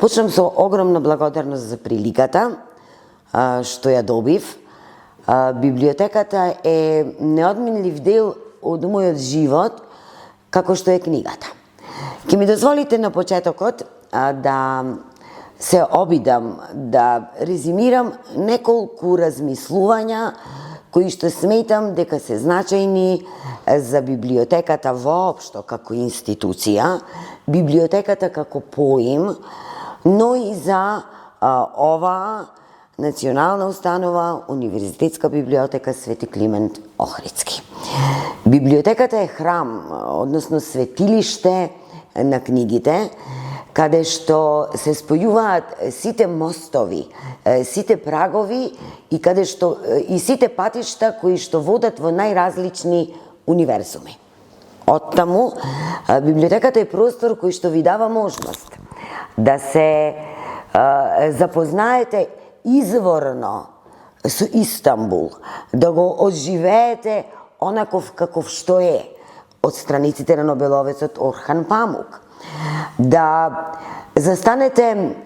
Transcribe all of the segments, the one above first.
почнам со огромна благодарност за приликата што ја добив. Библиотеката е неодменлив дел од мојот живот, како што е книгата. Ќе ми дозволите на почетокот да се обидам да резимирам неколку размислувања кои што сметам дека се значајни за библиотеката воопшто како институција, библиотеката како поим, но и за оваа национална установа, Универзитетска библиотека Свети Климент Охридски. Библиотеката е храм, односно светилиште на книгите, каде што се спојуваат сите мостови, сите прагови и каде што и сите патишта кои што водат во најразлични универзуми. Оттаму библиотеката е простор кој што ви дава можност да се запознаете изворно со Истанбул, да го оживеете онаков каков што е од страниците на нобеловецот Орхан Памук, да застанете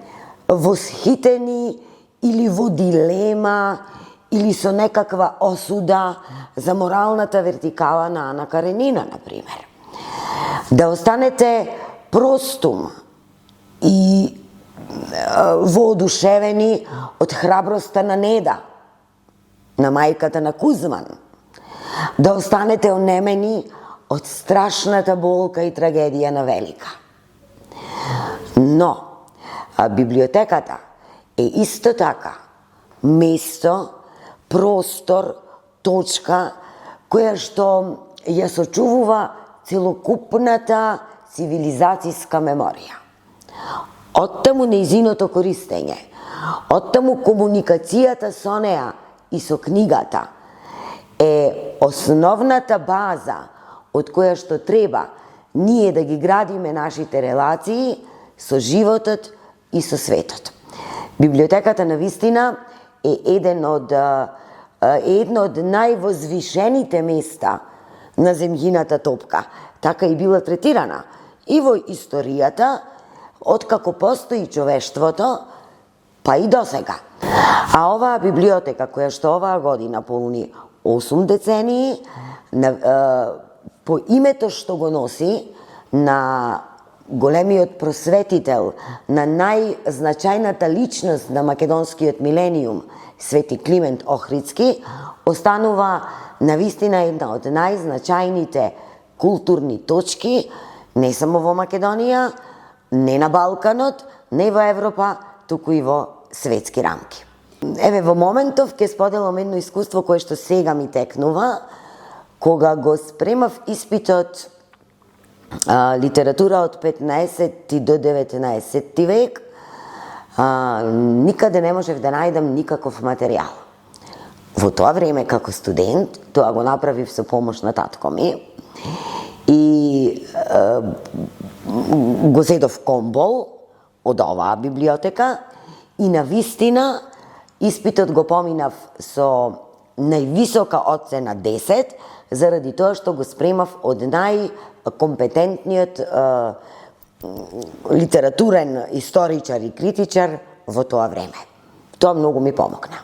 восхитени или во дилема или со некаква осуда за моралната вертикала на Ана Каренина, например. Да останете простум и воодушевени од храброста на Неда, на мајката на Кузман. Да останете онемени од страшната болка и трагедија на Велика. Но библиотеката е исто така место, простор, точка која што ја сочувува целокупната цивилизацијска меморија. Оттаму нејзиното користење, оттаму комуникацијата со неа и со книгата е основната база од која што треба ние да ги градиме нашите релации со животот и со светот. Библиотеката навистина е едно од највозвишените места на земјината топка. Така и била третирана и во историјата, откако постои човештвото, па и досега. А оваа библиотека, која што оваа година полни 8 децении, по името што го носи на големиот просветител, на најзначајната личност на македонскиот милениум, Свети Климент Охридски, останува навистина една од најзначајните културни точки, не само во Македонија, не на Балканот, не во Европа, туку и во светски рамки. Еве, во моментов ќе споделам едно искуство кое што сега ми текнува, кога го спремав испитот литература од 15 до 19 век, никаде не можев да најдам никаков материјал. Во тоа време, како студент, тоа го направив со помош на татко ми и го зедов комбол од оваа библиотека и навистина испитот го поминав со највисока оцена 10, заради тоа што го спремав од најкомпетентниот литературен историчар и критичар во тоа време. Тоа многу ми помогна.